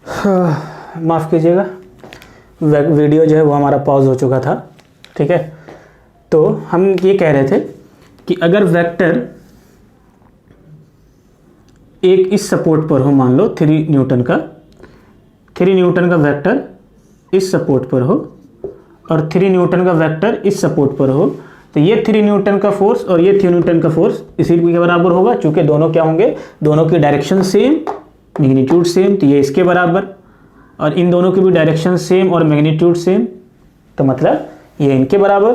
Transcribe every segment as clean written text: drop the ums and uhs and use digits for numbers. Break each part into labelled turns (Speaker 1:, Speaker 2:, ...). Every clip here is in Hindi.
Speaker 1: माफ़ कीजिएगा, वीडियो जो है वो हमारा पॉज हो चुका था। ठीक है, तो हम ये कह रहे थे कि अगर वेक्टर एक इस सपोर्ट पर हो, मान लो 3 न्यूटन का वेक्टर इस सपोर्ट पर हो और 3 न्यूटन का वेक्टर इस सपोर्ट पर हो, तो ये 3 न्यूटन का फोर्स और ये 3 न्यूटन का फोर्स इसी के बराबर होगा, चूंकि दोनों क्या होंगे, दोनों की डायरेक्शन सेम, मैग्नीट्यूड सेम, तो ये इसके बराबर, और इन दोनों की भी डायरेक्शन सेम और मैग्नीट्यूड सेम, तो मतलब ये इनके बराबर।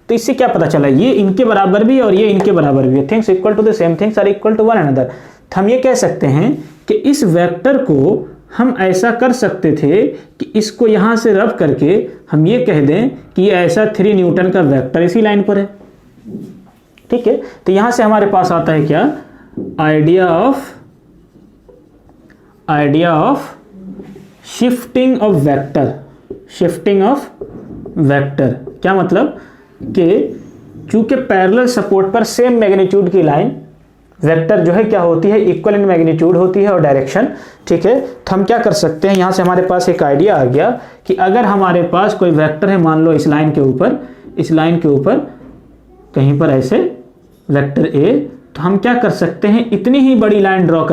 Speaker 1: तो इससे क्या पता चला, ये इनके बराबर भी और ये इनके बराबर भी है। Things equal to the same things are equal to one another. तो हम ये कह सकते हैं कि इस वेक्टर को हम ऐसा कर सकते थे कि इसको यहाँ से रब करके हम ये कह दें कि ये ऐसा 3 न्यूटन का वेक्टर इसी लाइन पर है। ठीक है, तो यहाँ से हमारे पास आता है क्या, idea of shifting of vector. क्या मतलब कि चूंकि पैरेलल सपोर्ट पर सेम मैग्नीट्यूड की लाइन वेक्टर जो है क्या होती है, इक्वल इन मैग्नीट्यूड होती है और डायरेक्शन। ठीक है, तो हम क्या कर सकते हैं, यहाँ से हमारे पास एक आइडिया आ गया कि अगर हमारे पास कोई वेक्टर है, मान लो इस लाइन के ऊपर कहीं पर ऐसे वेक्टर ए, तो हम क्या कर सकते हैं, इतनी ही बड़ी लाइन ड्रॉ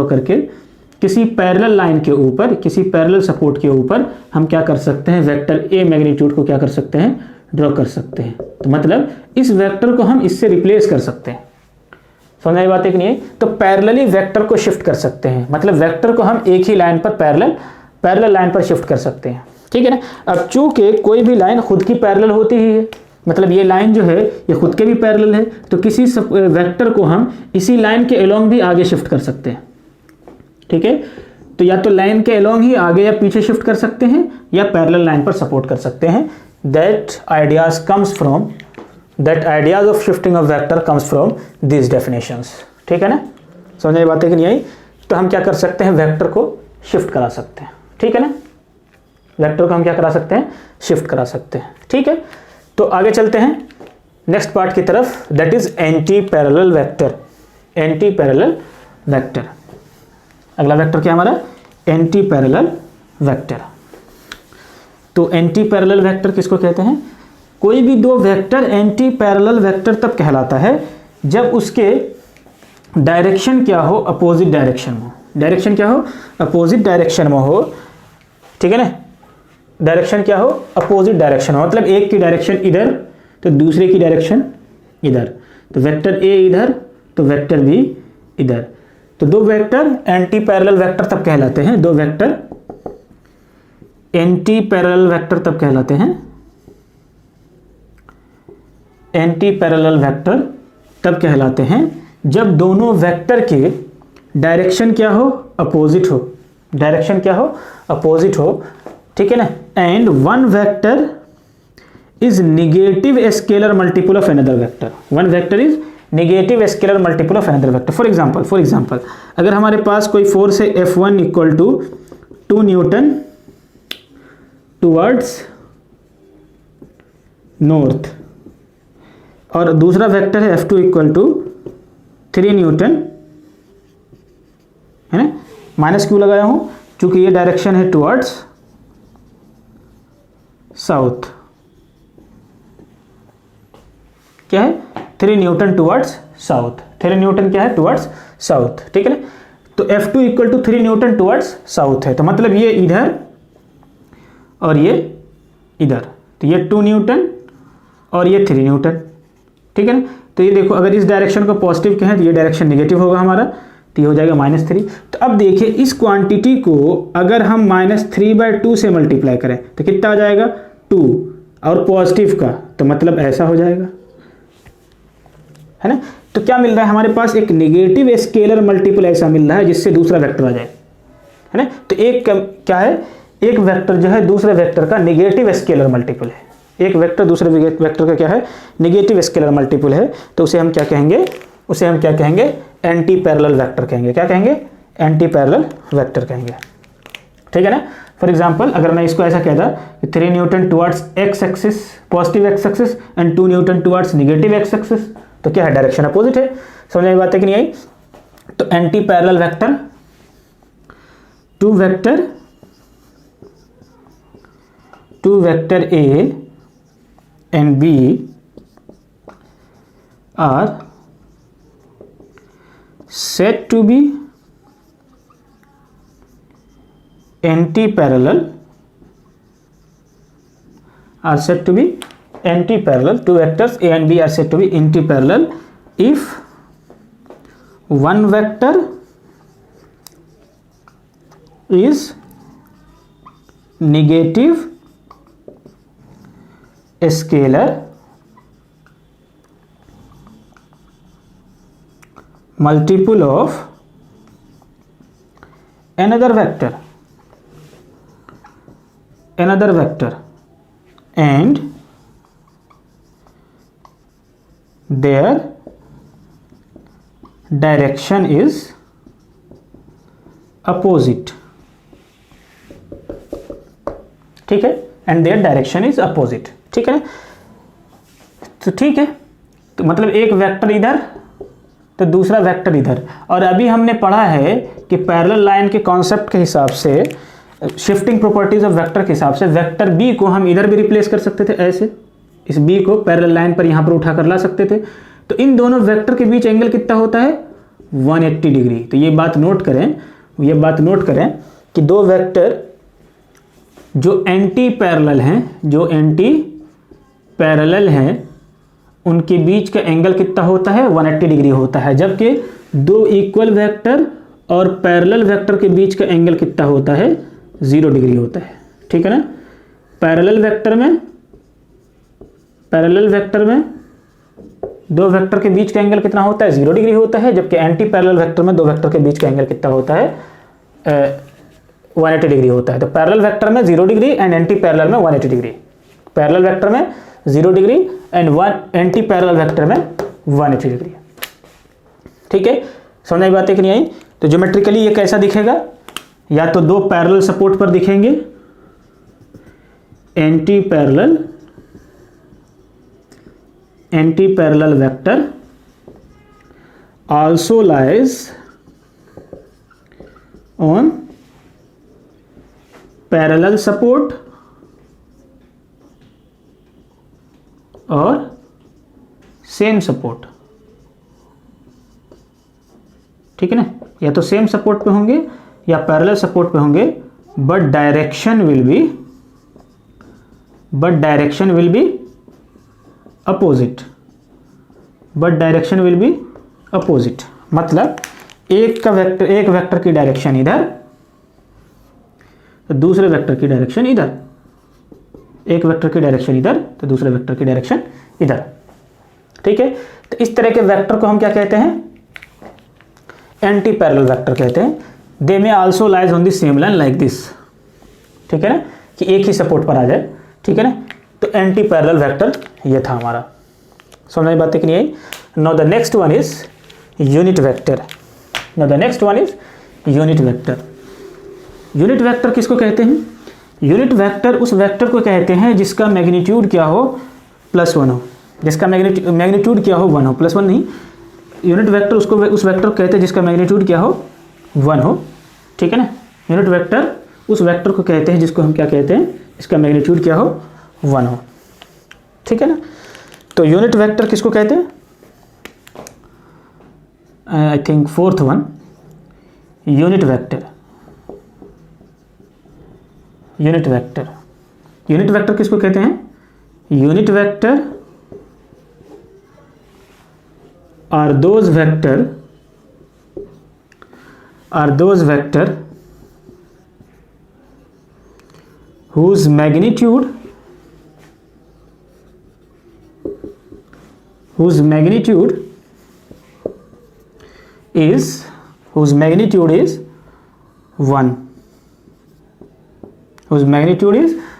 Speaker 1: करके किसी पैरेलल लाइन के ऊपर, किसी पैरेलल सपोर्ट के ऊपर हम क्या कर सकते हैं, वेक्टर ए मैग्नीट्यूड को क्या कर सकते हैं, ड्रॉ कर सकते हैं। तो मतलब इस वेक्टर को हम इससे रिप्लेस कर सकते हैं। समझ आई बात है कि नहीं? तो पैरेलली वेक्टर को शिफ्ट कर सकते हैं, मतलब वेक्टर को हम एक ही लाइन पर पैरेलल लाइन पर शिफ्ट कर सकते हैं। ठीक है ना। अब चूंकि कोई भी लाइन खुद की पैरेलल होती ही है, मतलब ये लाइन जो है ये खुद के भी पैरेलल है, तो किसी वेक्टर को हम इसी लाइन के अलोंग भी आगे शिफ्ट कर सकते हैं। ठीक है, तो या तो लाइन के अलोंग ही आगे या पीछे शिफ्ट कर सकते हैं या पैरेलल लाइन पर सपोर्ट कर सकते हैं। That ideas of shifting of vector comes from these definitions। ठीक है ना, समझ में बातें कि नहीं आई? तो हम क्या कर सकते हैं, वेक्टर को शिफ्ट करा सकते हैं। ठीक है ना, वेक्टर को हम क्या करा सकते हैं, शिफ्ट करा सकते हैं। ठीक है, तो आगे चलते हैं नेक्स्ट पार्ट की तरफ, that is anti parallel vector. अगला वेक्टर क्या हमारा, एंटी पैरेलल वेक्टर। तो एंटी पैरेलल वेक्टर किसको कहते हैं, कोई भी दो वेक्टर एंटी पैरेलल वेक्टर तब कहलाता है जब उसके डायरेक्शन क्या हो, अपोजिट डायरेक्शन में हो। ठीक है ना, डायरेक्शन क्या हो, अपोजिट डायरेक्शन हो, मतलब एक की डायरेक्शन इधर तो दूसरे की डायरेक्शन इधर, तो वेक्टर ए इधर तो वेक्टर बी इधर, तो दो वेक्टर एंटी पैरेलल वेक्टर तब कहलाते हैं, दो वेक्टर एंटी पैरेलल वेक्टर तब कहलाते हैं, एंटी पैरेलल वेक्टर तब कहलाते हैं जब दोनों वेक्टर के डायरेक्शन क्या हो, अपोजिट हो, ठीक है ना, and one vector is negative scalar multiple of another vector, one vector is negative scalar multiple of another vector. For example अगर हमारे पास कोई फोर्स है F1 equal to 2 newton towards north और दूसरा वेक्टर है F2 इक्वल टू 3 न्यूटन, है ना, माइनस क्यों लगाया हूं, क्योंकि ये डायरेक्शन है टुवर्ड्स साउथ, क्या है, 3 न्यूटन टुवर्ड्स साउथ, 3 न्यूटन क्या है, टुवर्ड्स साउथ। ठीक है ना, तो F2 equal to 3 newton towards south है, तो मतलब ये इधर और ये इधर, तो ये 2 न्यूटन और ये 3 न्यूटन। ठीक है ना, तो ये देखो अगर इस डायरेक्शन को पॉजिटिव कहें तो ये डायरेक्शन नेगेटिव होगा हमारा, तो ये हो जाएगा -3। तो अब देखिए इस क्वांटिटी को अगर हम -3/2 से मल्टीप्लाई करें तो कितना आ जाएगा, 2, और पॉजिटिव का तो मतलब ऐसा हो जाएगा, है ना। तो क्या मिल रहा है हमारे पास, एक नेगेटिव स्केलर मल्टीपल ऐसा मिल रहा है जिससे दूसरा वेक्टर आ जाए, है ना। तो एक क्या है, एक वेक्टर जो है दूसरे वेक्टर का नेगेटिव स्केलर मल्टीपल है, एक वेक्टर दूसरे वेक्टर का क्या है, नेगेटिव स्केलर मल्टीपल है, तो उसे हम क्या कहेंगे, एंटी पैरेलल वेक्टर कहेंगे। क्या कहेंगे, एंटी पैरेलल वेक्टर कहेंगे। ठीक है ना। फॉर एग्जांपल अगर मैं इसको ऐसा कहता कि 3 newton towards x axis, positive x axis, and 2 newton towards negative X axis, तो क्या है, डायरेक्शन अपोजिट है। समझ में बात है कि नहीं आई? तो anti parallel vector vector A and B are said to be anti-parallel. Two vectors A and B are said to be anti-parallel if one vector is negative scalar multiple of another vector and their direction is opposite. ठीक है, and their direction is opposite. ठीक है, तो ठीक है, तो मतलब एक वेक्टर इधर तो दूसरा वेक्टर इधर. और अभी हमने पढ़ा है कि पैरेलल लाइन के कॉन्सेप्ट के हिसाब से, शिफ्टिंग प्रॉपर्टीज ऑफ वेक्टर के हिसाब से, वेक्टर बी को हम इधर भी रिप्लेस कर सकते थे ऐसे, इस बी को पैरेलल लाइन पर यहाँ पर उठा कर ला सकते थे. तो इन दोनों वेक्टर के बीच एंगल कितना होता है? 180 डिग्री. तो ये बात नोट करें कि दो वेक्टर जो एंटी पैरेलल हैं उनके बीच का एंगल कितना होता है? 180 डिग्री होता है. जबकि दो इक्वल वेक्टर और पैरेलल वेक्टर के बीच का एंगल कितना होता है? 0 डिग्री होता है. ठीक है ना. पैरेलल वेक्टर में दो वेक्टर के बीच का एंगल कितना होता है? 0 डिग्री होता है. जबकि एंटी पैरेलल वेक्टर में दो वेक्टर के बीच का एंगल कितना होता है? 180 डिग्री होता है. तो पैरेलल वेक्टर में 0 डिग्री एंड एंटी पैरेलल में 180 डिग्री. पैरेलल वेक्टर में 0 degree and anti parallel vector में 180 डिग्री. ठीक है, समझ में बात है कि नहीं आई? तो ज्योमेट्रिकली ये कैसा दिखेगा? या तो दो पैरेलल सपोर्ट पर दिखेंगे, anti parallel vector also lies on parallel support और सेम सपोर्ट. ठीक है ना. या तो सेम सपोर्ट पे होंगे या पैरेलल सपोर्ट पे होंगे, but direction will be opposite. मतलब एक वेक्टर की डायरेक्शन इधर तो दूसरे वेक्टर की डायरेक्शन इधर. एक वेक्टर की डायरेक्शन इधर तो दूसरे वेक्टर की डायरेक्शन इधर. ठीक है. तो इस तरह के वेक्टर को हम क्या कहते हैं? एंटी पैरेलल वेक्टर कहते हैं. दे में also lies on the same line like this. ठीक है ना, कि एक ही सपोर्ट पर आ जाए. ठीक है ना. तो एंटी पैरेलल वेक्टर ये था हमारा. समझ में बात है कि नहीं आई? Now the next one is unit vector. Unit vector किसको कहते हैं? यूनिट वेक्टर उस वेक्टर को कहते हैं जिसका मैग्नीट्यूड क्या हो? +1 हो. जिसका मैग्नीट्यूड क्या हो? 1 हो. +1 नहीं, यूनिट वेक्टर उस वेक्टर को कहते हैं जिसका मैग्नीट्यूड क्या हो? 1 हो. ठीक है ना. यूनिट वेक्टर उस वेक्टर को कहते हैं जिसको हम क्या कहते हैं? इसका मैग्नीट्यूड क्या हो? 1 हो. ठीक है ना. तो यूनिट वेक्टर किसको कहते हैं? I think 4th one, unit vector किसको कहते हैं? Unit vector are those vector whose magnitude is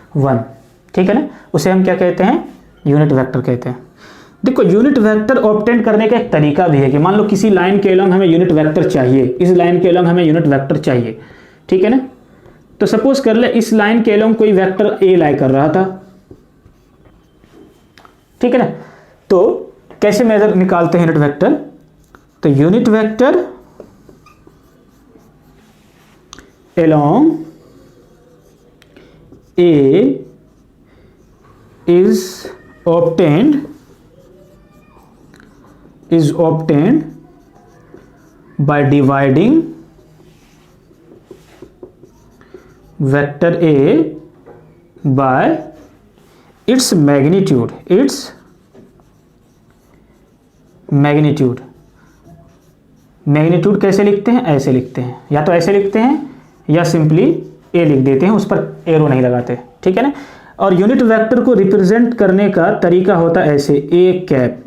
Speaker 1: 1. ठीक है ना. उसे हम क्या कहते हैं? यूनिट वेक्टर कहते हैं. देखो, यूनिट वेक्टर ऑब्टेन करने का एक तरीका भी है कि मान लो किसी लाइन के अलोंग हमें यूनिट वेक्टर चाहिए, इस लाइन के अलोंग हमें यूनिट वेक्टर चाहिए. ठीक है ना. तो सपोज कर ले इस लाइन के अलोंग कोई वेक्टर ए लाई कर रहा था. ठीक है ना. तो कैसे मेजर निकालते हैं यूनिट वेक्टर? तो unit vector along A is obtained by dividing vector A by its magnitude. Magnitude कैसे लिखते हैं? ऐसे लिखते हैं, या तो ऐसे लिखते हैं या सिंपली ए लिख देते हैं, उस पर एरो नहीं लगाते, ठीक है ना। और यूनिट वेक्टर को रिप्रेजेंट करने का तरीका होता है ऐसे, ए कैप,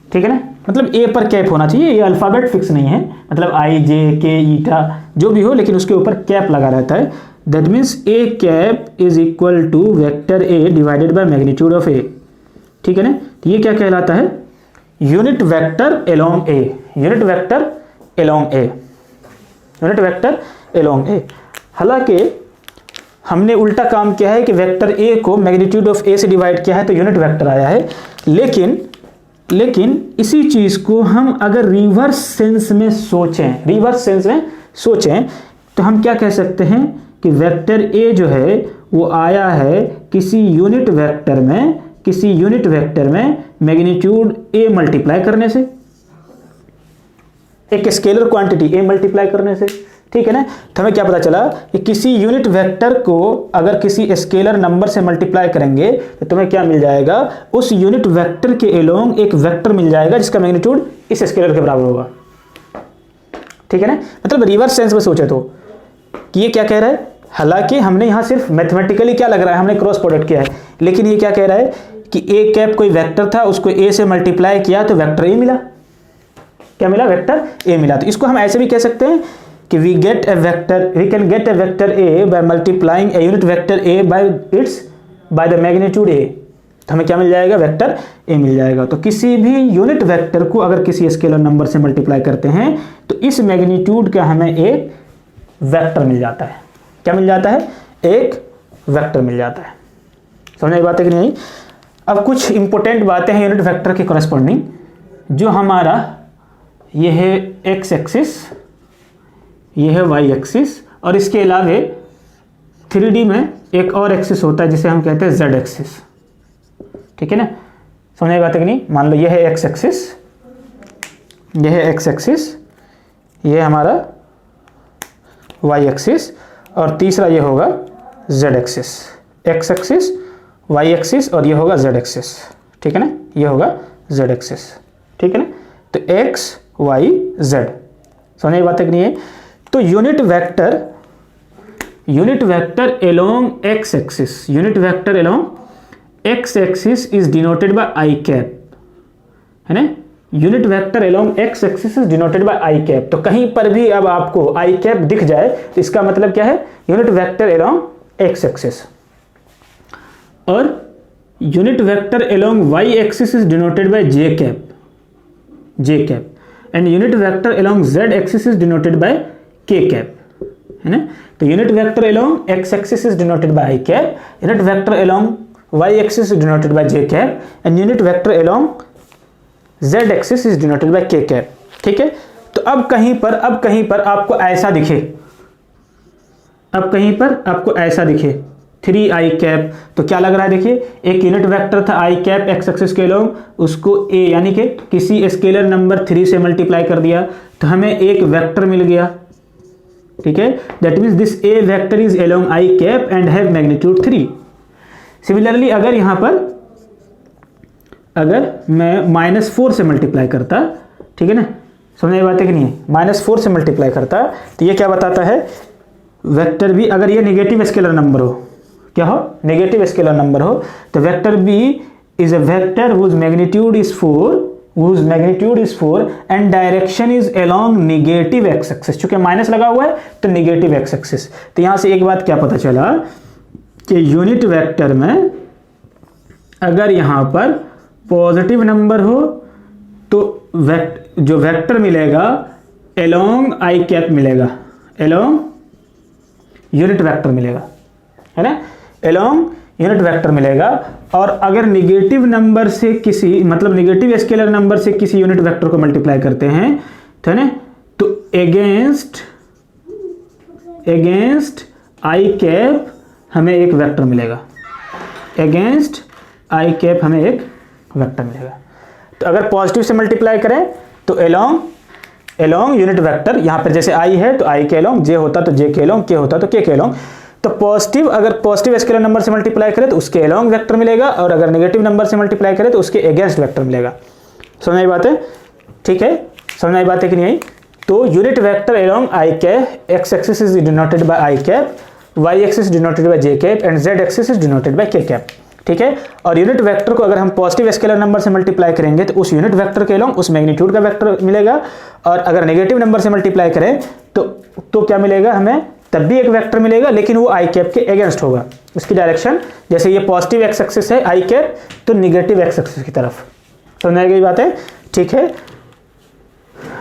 Speaker 1: ठीक है ना। मतलब ए पर कैप होना चाहिए, ये अल्फ़ाबेट फिक्स नहीं है, मतलब आई जे के ईटा जो भी हो, लेकिन उसके ऊपर कैप लगा रहता है। That means A cap is equal to vector A divided by magnitude of A, ठीक है ना। तो ये क्या कहलाता है? Unit vector along A. हालांकि हमने उल्टा काम किया है कि वेक्टर ए को मैग्नीट्यूड ऑफ ए से डिवाइड किया है तो यूनिट वेक्टर आया है, लेकिन इसी चीज को हम अगर रिवर्स सेंस में सोचें तो हम क्या कह सकते हैं कि वेक्टर ए जो है वो आया है किसी यूनिट वेक्टर में मैग्नीट्यूड ए मल्टीप्लाई करने से, एक स्केलर क्वांटिटी ए मल्टीप्लाई करने से, ठीक है ना। तो हमें क्या पता चला कि किसी यूनिट वेक्टर को अगर किसी स्केलर नंबर से मल्टीप्लाई करेंगे तो तुम्हें क्या मिल जाएगा? उस यूनिट वेक्टर के एलोंग एक वेक्टर मिल जाएगा जिसका मैग्नीट्यूड इस स्केलर के बराबर होगा, ठीक है ना। मतलब रिवर्स सेंस में सोचे तो कि ये क्या कह रहा है, हालांकि हमने यहां सिर्फ मैथमेटिकली क्या लग रहा है, हमने क्रॉस प्रोडक्ट किया है, लेकिन ये क्या कह रहा है कि ए कैप कोई वेक्टर था, उसको ए से मल्टीप्लाई किया तो वेक्टर ए मिला। क्या मिला? वेक्टर ए मिला। तो इसको हम ऐसे भी कह सकते हैं कि we can get a vector A by multiplying a unit vector A by the magnitude A. तो हमें क्या मिल जाएगा? वेक्टर ए मिल जाएगा। तो किसी भी यूनिट वेक्टर को अगर किसी स्केलर नंबर से मल्टीप्लाई करते हैं तो इस मैग्नीट्यूड का हमें एक वेक्टर मिल जाता है। क्या मिल जाता है? एक वेक्टर मिल जाता है। समझ आई बात है कि नहीं? अब कुछ इंपॉर्टेंट बातें हैं यूनिट वेक्टर के कॉरेस्पॉन्डिंग, जो हमारा ये है एक्स एक्सिस, ये है वाई एक्सिस, और इसके अलावे 3D में एक और एक्सिस होता है जिसे हम कहते हैं जेड एक्सिस, ठीक है ना। समझ आई बात है कि नहीं? मान लो ये है एक्स एक्सिस, ये है एक्स एक्सिस, ये हमारा वाई एक्सिस, और तीसरा ये होगा Z axis. X axis, Y axis, और ये होगा जेड एक्सिस, ठीक है ना। ये होगा जेड एक्सिस, ठीक है ना। तो एक्स वाई जेड, समझ आई बात है कि नहीं है? तो unit vector along X axis is denoted by I cap, है ना। Unit vector along X axis is denoted by I cap. तो कहीं पर भी अब आपको आई कैप दिख जाए तो इसका मतलब क्या है? Unit vector along X axis. और unit vector along Y axis is denoted by J cap, and unit vector along Z axis is denoted by K cap, है ना। तो unit vector along X axis is denoted by I cap, unit vector along Y axis is denoted by J cap, and unit vector along Z axis is denoted by K cap, ठीक है। तो अब कहीं पर आपको ऐसा दिखे 3i कैप, तो क्या लग रहा है? देखिए, एक यूनिट वेक्टर था i कैप एक्स एक्सिस के एलोंग, उसको a यानी कि किसी स्केलर नंबर 3 से मल्टीप्लाई कर दिया तो हमें एक वेक्टर मिल गया, ठीक है। That means this a vector is along i cap and have magnitude 3। Similarly अगर मैं -4 से मल्टीप्लाई करता, ठीक है ना, समझ में बात है कि नहीं है? -4 से मल्टीप्लाई करता तो ये क्या बताता है? वेक्टर बी, अगर ये नेगेटिव स्केलर नंबर हो, क्या हो? नेगेटिव स्केलर नंबर हो, तो vector B is a vector whose magnitude is 4 and direction is along negative X axis. चूंकि माइनस लगा हुआ है तो नेगेटिव एक्स एक्सिस। तो यहां से एक बात क्या पता चला कि यूनिट वेक्टर में अगर यहां पर पॉजिटिव नंबर हो तो जो वेक्टर मिलेगा अलोंग आई कैप मिलेगा, अलोंग यूनिट वेक्टर मिलेगा, है ना, अलोंग यूनिट वेक्टर मिलेगा। और अगर नेगेटिव नंबर से किसी, मतलब नेगेटिव स्केलर नंबर से किसी यूनिट वेक्टर को मल्टीप्लाई करते हैं, तो है ना, तो अगेंस्ट अगेंस्ट आई कैप हमें एक वेक्टर मिलेगा, अगेंस्ट आई कैप हमें एक वेक्टर मिलेगा। तो अगर पॉजिटिव से मल्टीप्लाई करें तो एलोंग यूनिट वेक्टर, यहाँ पर जैसे आई है तो आई के एलोंग, जे होता तो जे के एलोंग, के होता तो के एलोंग। तो पॉजिटिव, अगर पॉजिटिव स्केलर नंबर से मल्टीप्लाई करें तो उसके एलोंग वेक्टर मिलेगा, और अगर नेगेटिव नंबर से मल्टीप्लाई करें तो उसके अगेंस्ट वेक्टर मिलेगा। समझ आई बात है? ठीक है, समझ आई बात है कि नहीं आई? तो unit vector along I cap, X axis is denoted by I cap, Y axis denoted by J cap and Z axis is denoted by K cap. ठीक है, और यूनिट वेक्टर को अगर हम पॉजिटिव स्केलर नंबर से मल्टीप्लाई करेंगे तो उस यूनिट वेक्टर के एलोंग उस मैग्नीट्यूड का वेक्टर मिलेगा, और अगर नेगेटिव नंबर से मल्टीप्लाई करें तो क्या मिलेगा हमें? तब भी एक वेक्टर मिलेगा, लेकिन वो आई कैप के अगेंस्ट होगा, उसकी डायरेक्शन। जैसे ये पॉजिटिव एक्स एक्सिस है आई कैप, तो निगेटिव एक्स एक्सिस की तरफ। समझ में आ गई बात है? ठीक है,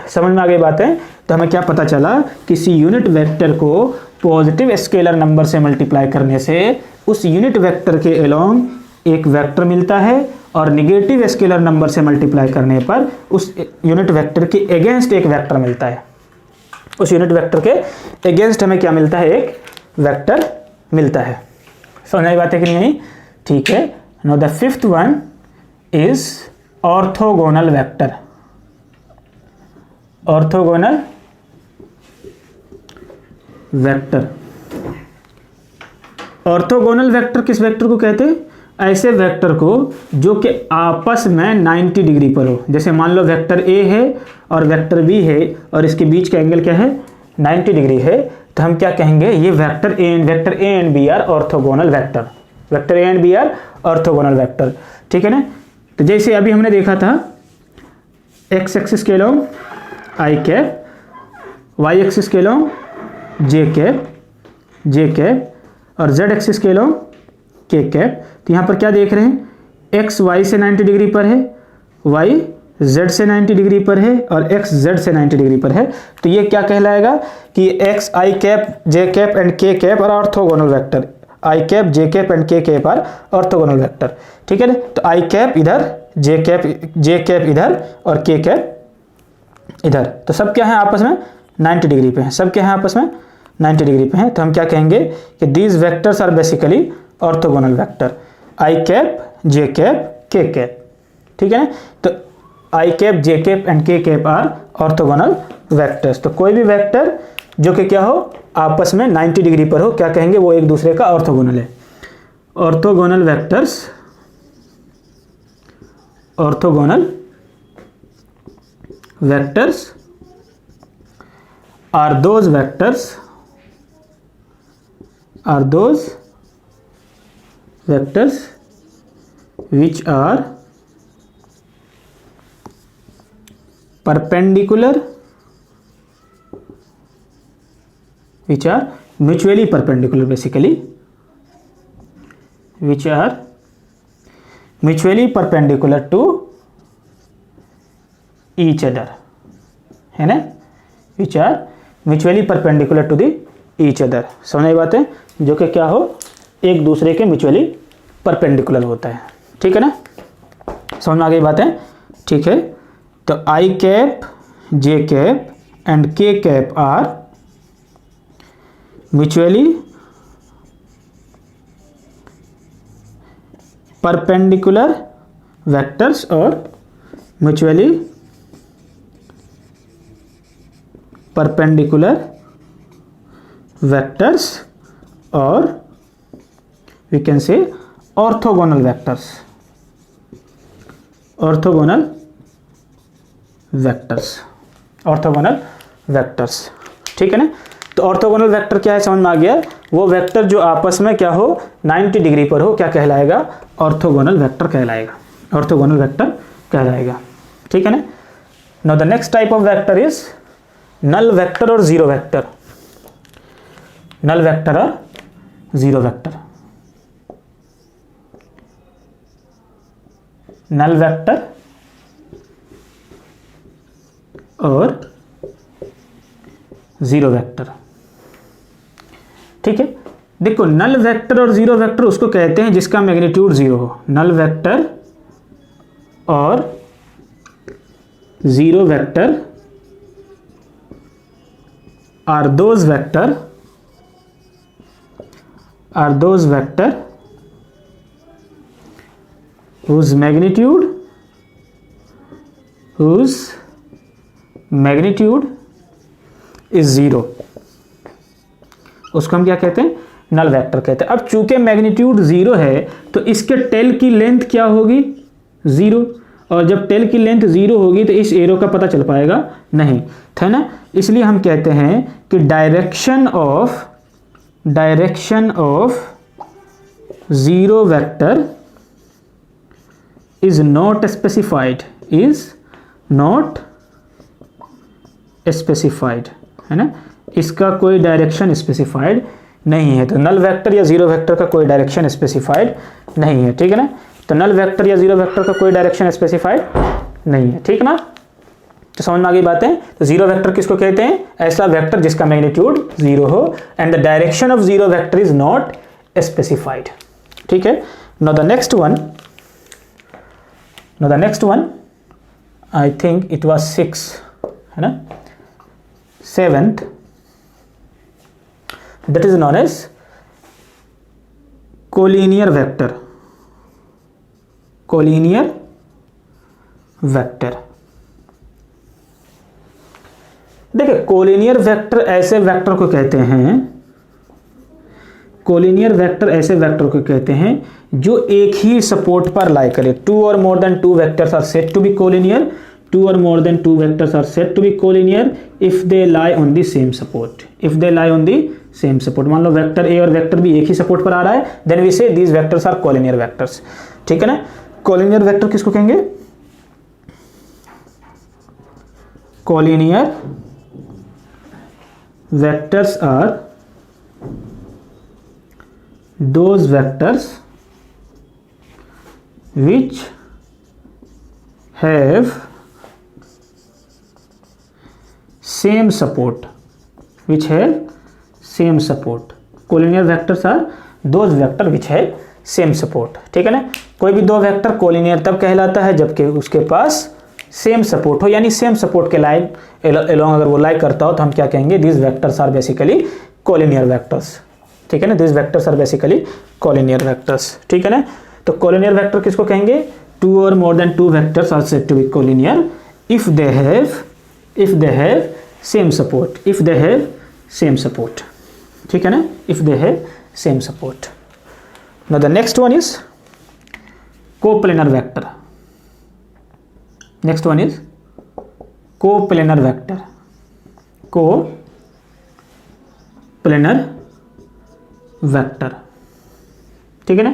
Speaker 1: समझ में आ गई बात है? तो हमें क्या पता चला? किसी यूनिट वेक्टर को पॉजिटिव स्केलर नंबर से मल्टीप्लाई करने से उस यूनिट वेक्टर के एलोंग एक वेक्टर मिलता है, और निगेटिव स्केलर नंबर से मल्टीप्लाई करने पर उस यूनिट वेक्टर के अगेंस्ट एक वेक्टर मिलता है। उस यूनिट वेक्टर के अगेंस्ट हमें क्या मिलता है? एक वेक्टर मिलता है। समझ आई बात है कि नहीं? ठीक है, now the fifth one is orthogonal vector. Orthogonal vector, orthogonal vector किस वेक्टर को कहते हैं? ऐसे वेक्टर को जो कि आपस में 90 डिग्री पर हो। जैसे मान लो वेक्टर ए है और वेक्टर बी है, और इसके बीच का एंगल क्या है? 90 डिग्री है, तो हम क्या कहेंगे? ये vector A and B are orthogonal vector. Vector A and B are orthogonal vector. ठीक है ना? तो जैसे अभी हमने देखा था, एक्स एक्सिस के along I cap, Y axis के एलोंग जे कैप, और जेड एक्सिस के एलोंग के कैप। तो यहाँ पर क्या देख रहे हैं? एक्स वाई से 90 डिग्री पर है, वाई जेड से 90 डिग्री पर है, और एक्स जेड से 90 डिग्री पर है। तो ये क्या कहलाएगा कि X I cap J cap and K cap are orthogonal vector. I cap J cap and K cap are orthogonal vector. ठीक है ना? तो आई कैप इधर, जे कैप इधर, और के कैप इधर। तो सब क्या है आपस में? 90 डिग्री पे हैं। सब क्या है आपस में? 90 डिग्री पे हैं। तो हम क्या कहेंगे कि these vectors are basically orthogonal vector, I cap J cap K cap. ठीक है ना? तो I cap J cap and K cap are orthogonal vectors. तो कोई भी वेक्टर जो कि क्या हो? आपस में 90 डिग्री पर हो, क्या कहेंगे? वो एक दूसरे का ऑर्थोगोनल है। Orthogonal vectors, orthogonal vectors are those vectors which are perpendicular, which are mutually perpendicular, basically which are mutually perpendicular to each other, है ना? which are mutually perpendicular to the each other. समझ आई बात है? जो कि क्या हो? एक दूसरे के म्यूचुअली परपेंडिकुलर होता है। ठीक है ना? समझ में आ गई बात है? ठीक है, तो I cap J cap and K cap are mutually perpendicular vectors, और म्यूचुअली परपेंडिकुलर वेक्टर्स, और we can say orthogonal vectors. Orthogonal vectors, orthogonal vectors. ठीक है ना? तो ऑर्थोगोनल वेक्टर क्या है? समझ में आ गया? वो वेक्टर जो आपस में क्या हो? 90 डिग्री पर हो, क्या कहलाएगा? ऑर्थोगोनल वेक्टर कहलाएगा। ऑर्थोगोनल वेक्टर कहलाएगा। ठीक है ना? Now the next type of vector is null vector और जीरो वेक्टर। नल वेक्टर और जीरो वेक्टर। नल वेक्टर और जीरो वेक्टर। ठीक है, देखो नल वेक्टर और जीरो वेक्टर उसको कहते हैं जिसका मैग्नीट्यूड जीरो हो। नल वेक्टर और zero vector are those vector are those vector whose magnitude is 0, उसको हम क्या कहते हैं, नल वेक्टर कहते हैं। अब चूंकि मैग्नीट्यूड 0 है तो इसके टेल की लेंथ क्या होगी, 0, और जब टेल की लेंथ 0 होगी तो इस एरो का पता चल पाएगा नहीं, है ना। इसलिए हम कहते हैं कि direction of 0 vector is not specified, है ना, इसका कोई डायरेक्शन स्पेसिफाइड नहीं है। तो नल वेक्टर या 0 वेक्टर का कोई डायरेक्शन स्पेसिफाइड नहीं है, ठीक है ना। तो नल वेक्टर या 0 वेक्टर का कोई डायरेक्शन स्पेसिफाइड नहीं है, ठीक ना। तो समझ में आ गई बातें। तो 0 वेक्टर किसको कहते हैं, ऐसा वेक्टर जिसका मैग्नीट्यूड 0 हो and the direction of 0 vector is not specified, ठीक है। Now the next one I think it was 6, है ना, 7th, that is known as collinear vector। देखिए कोलिनियर वेक्टर ऐसे वेक्टर को कहते हैं, जो एक ही सपोर्ट पर लाई करे। 2 or more than 2 vectors are said to be collinear, 2 or more than 2 vectors are said to be collinear if they lie on the same support, मान लो वेक्टर ए और वेक्टर बी एक ही सपोर्ट पर आ रहा है, then we say these vectors are collinear vectors, ठीक है ना। कोलिनियर वेक्टर किसको कहेंगे, collinear vectors are those vectors which have same support, collinear vectors are those vector which have same support, ठीक है ना। कोई भी दो वेक्टर कोलिनियर तब कहलाता है जबकि उसके पास सेम सपोर्ट हो, यानी सेम सपोर्ट के लाइन एलोंग अगर वो लाई करता हो तो हम क्या कहेंगे, these vectors are basically collinear vectors, ठीक है ना। these vecters are basically collinear vectors, ठीक है ना। तो कोलिनियर वेक्टर किसको कहेंगे, 2 or more than 2 vectors are said to be collinear if they have same support, ठीक है ना, if they have same support। now the next one is coplanar vector। coplanar vector, ठीक है ना।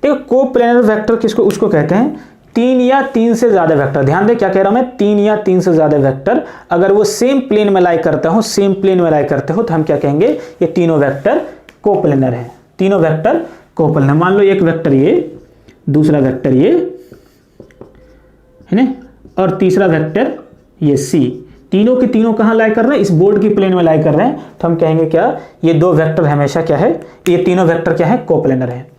Speaker 1: देखो कोप्लेनर वेक्टर किसको उसको कहते हैं, 3 या 3 से ज्यादा वेक्टर, ध्यान दें क्या कह रहा हूं मैं, 3 या 3 से ज्यादा वेक्टर अगर वो सेम प्लेन में लाई करते हो तो हम क्या कहेंगे, ये तीनों वेक्टर कोप्लेनर हैं, मान लो एक वेक्टर ये, दूसरा वेक्टर ये, है ना, और तीसरा वेक्टर ये सी, तीनों के तीनों कहां लाई कर रहे हैं, इस बोर्ड की प्लेन में लाई कर रहे हैं, तो हम कहेंगे क्या, ये दो वेक्टर हमेशा क्या है, ये तीनों वेक्टर क्या है, कोप्लेनर है।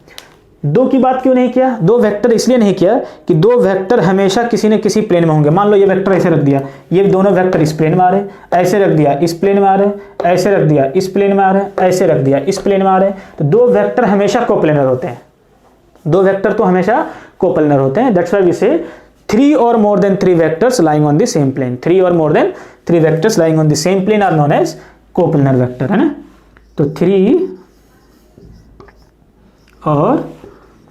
Speaker 1: दो की बात क्यों नहीं किया, दो वेक्टर इसलिए नहीं किया कि दो वेक्टर हमेशा किसी न किसी प्लेन में होंगे। मान लो ये वेक्टर ऐसे रख दिया, ये दोनों वेक्टर इस प्लेन में आ रहे हैं, ऐसे रख दिया इस प्लेन में आ रहे हैं, ऐसे रख दिया इस प्लेन में आ रहे हैं, ऐसे रख दिया इस प्लेन में आ रहे हैं, तो दो वेक्टर हमेशा कोप्लेनर होते हैं, दैट्स व्हाई वी से 3 or more than 3 vectors lying on the same plane, 3 or more than 3 vectors lying on the same plane are known as coplanar vector, है ना। तो 3 or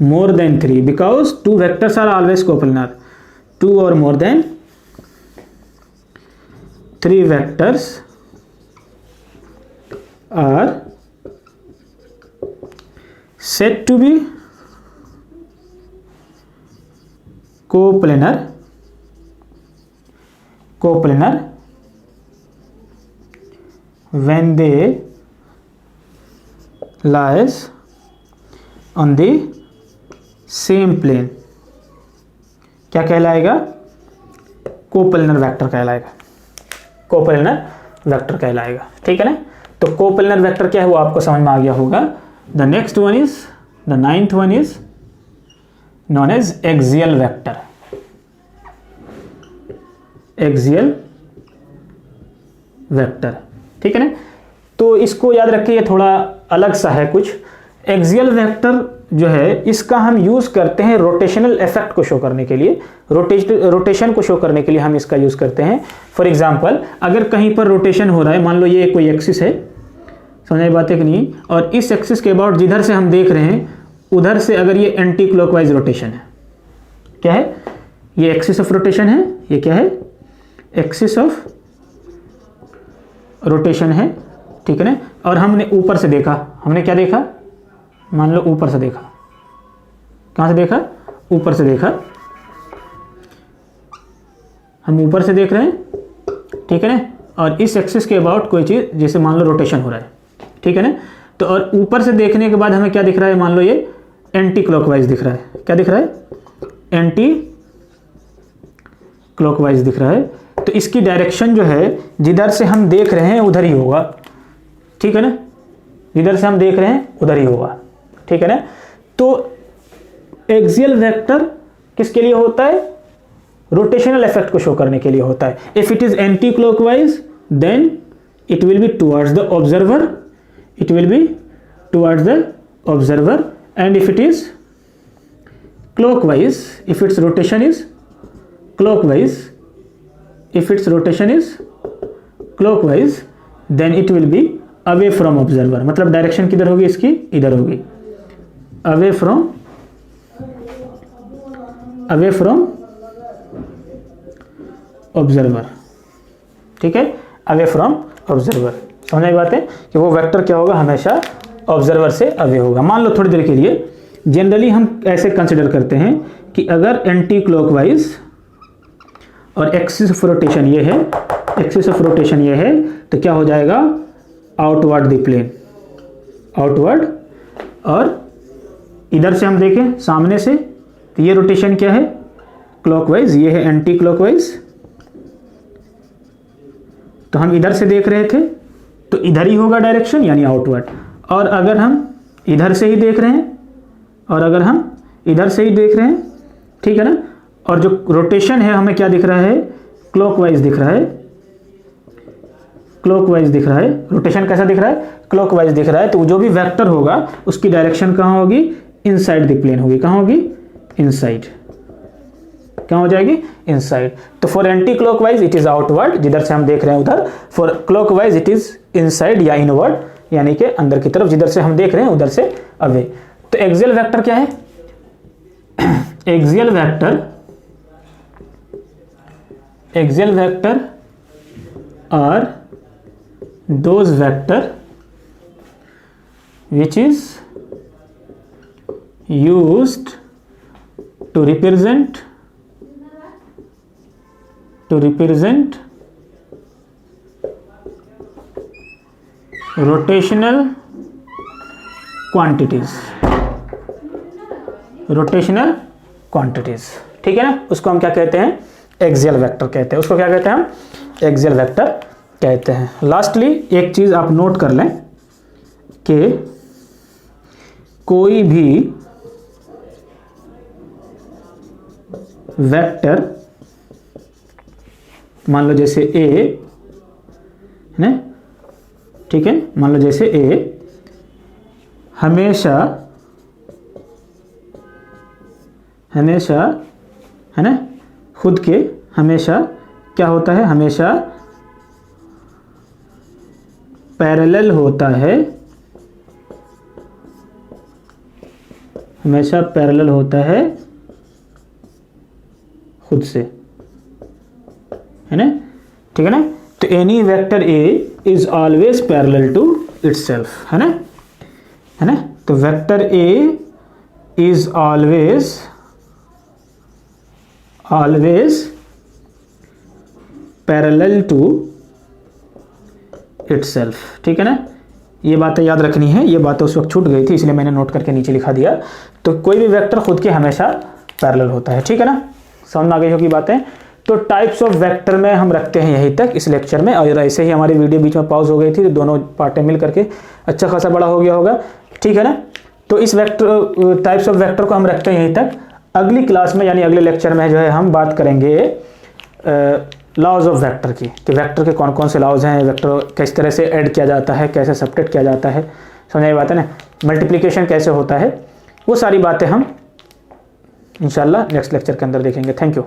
Speaker 1: more than 3 because 2 vectors are always coplanar, 2 or more than 3 vectors are said to be coplanar when they lies on the same plane, क्या कहलाएगा, कोप्लेनर वेक्टर कहलाएगा, ठीक है ना। तो कोप्लेनर वेक्टर क्या है वो आपको समझ में आ गया होगा। The next one is, the 9th one is non as axial vector, ठीक है ना। तो इसको याद रखिए, ये थोड़ा अलग सा है कुछ, एक्सियल वेक्टर जो है इसका हम यूज़ करते हैं रोटेशनल इफेक्ट को शो करने के लिए, रोटेशन को शो करने के लिए हम इसका यूज़ करते हैं। फॉर एग्जांपल अगर कहीं पर रोटेशन हो रहा है, मान लो ये कोई एक्सिस है, समझ आई बात है कि नहीं, और इस एक्सिस के अबाउट जिधर से हम देख रहे हैं उधर से अगर ये एंटी क्लॉकवाइज रोटेशन है, क्या है ये एक्सिस ऑफ रोटेशन है, ये क्या है एक्सिस ऑफ रोटेशन है, ठीक है ना। और हमने ऊपर से देखा, हमने क्या देखा, मान लो ऊपर से देखा, कहाँ से देखा, ऊपर से देखा, हम ऊपर से देख रहे हैं, ठीक है ना, और इस एक्सिस के अबाउट कोई चीज़ जैसे मान लो रोटेशन हो रहा है, ठीक है ना, तो और ऊपर से देखने के बाद हमें क्या दिख रहा है, मान लो ये एंटी क्लॉकवाइज दिख रहा है, क्या दिख रहा है, एंटी क्लॉकवाइज दिख रहा है, तो इसकी डायरेक्शन जो है जिधर से हम देख रहे हैं उधर ही होगा, ठीक है ना, जिधर से हम देख रहे हैं उधर ही होगा, ठीक है ना। तो एक्सियल वेक्टर किसके लिए होता है, रोटेशनल इफेक्ट को शो करने के लिए होता है। If it is anticlockwise then it will be towards the observer, it will be towards the observer, and if it is clockwise, if its rotation is clockwise, if its rotation is clockwise then it will be away from observer, मतलब डायरेक्शन किधर होगी इसकी, इधर होगी, away from observer, ठीक है, away from observer। समझ आई बात है कि वो वेक्टर क्या होगा, हमेशा ऑब्जर्वर से अवे होगा। मान लो थोड़ी देर के लिए जनरली हम ऐसे कंसिडर करते हैं कि अगर एंटी क्लॉकवाइज और एक्सिस ऑफ रोटेशन ये है, एक्सिस ऑफ रोटेशन ये है, तो क्या हो जाएगा, आउटवर्ड द प्लेन, आउटवर्ड, और इधर से हम देखें सामने से तो ये रोटेशन क्या है, क्लॉकवाइज, ये है एंटी क्लॉकवाइज, तो हम इधर से देख रहे थे तो इधर ही होगा डायरेक्शन यानी आउटवर्ड, और अगर हम इधर से ही देख रहे हैं, और अगर हम इधर से ही देख रहे हैं, ठीक है ना, और जो रोटेशन है हमें क्या दिख रहा है, क्लॉकवाइज दिख रहा है, क्लॉकवाइज दिख रहा है, रोटेशन कैसा दिख रहा है, क्लॉकवाइज दिख रहा है, तो जो भी वेक्टर होगा उसकी डायरेक्शन कहाँ होगी, इनसाइड द प्लेन होगी, कहाँ होगी, इनसाइड, क्या हो जाएगी, इनसाइड। तो for anti clockwise it is outward, जिधर से हम देख रहे हैं उधर, for clockwise it is inside या इनवर्ड, यानी कि अंदर की तरफ, जिधर से हम देख रहे हैं उधर से अवे। तो एक्सियल वेक्टर क्या है, axial vector, axial vector are those vector which is used to represent rotational quantities, rotational quantities, ठीक है ना, उसको हम क्या कहते हैं, एक्सियल वेक्टर कहते हैं, उसको क्या कहते हैं हम, एक्सियल वेक्टर कहते हैं। लास्टली एक चीज़ आप नोट कर लें कि कोई भी वेक्टर, मान लो जैसे ए है ना, ठीक है, मान लो जैसे ए हमेशा है ना, खुद के हमेशा क्या होता है, हमेशा पैरेलल होता है, हमेशा पैरेलल होता है खुद से, है ना, ठीक है ना। तो any vector A is always parallel to itself, है ना, है ना। तो vector A is always parallel to itself, ठीक है ना। ये बातें याद रखनी है, ये बातें उस वक्त छूट गई थी इसलिए मैंने नोट करके नीचे लिखा दिया। तो कोई भी वेक्टर खुद के हमेशा पैरेलल होता है, ठीक है ना, समझ में आ गई होगी बातें। तो टाइप्स ऑफ वेक्टर में हम रखते हैं यहीं तक इस लेक्चर में, और ऐसे ही हमारी वीडियो बीच में पॉज हो गई थी तो दोनों पार्टें मिल करके अच्छा खासा बड़ा हो गया होगा, ठीक है ना। तो इस वेक्टर, टाइप्स ऑफ वेक्टर को हम रखते हैं यहीं तक। अगली क्लास में यानी अगले लेक्चर में जो है हम बात करेंगे लॉज ऑफ वेक्टर की, कि वेक्टर के कौन कौन से लॉज हैं, वेक्टर किस तरह से ऐड किया जाता है, कैसे सब्ट्रैक्ट किया जाता है, समझाई बात है ना, मल्टीप्लिकेशन कैसे होता है, वो सारी बातें हम इंशाल्लाह नेक्स्ट लेक्चर के अंदर देखेंगे। Thank you.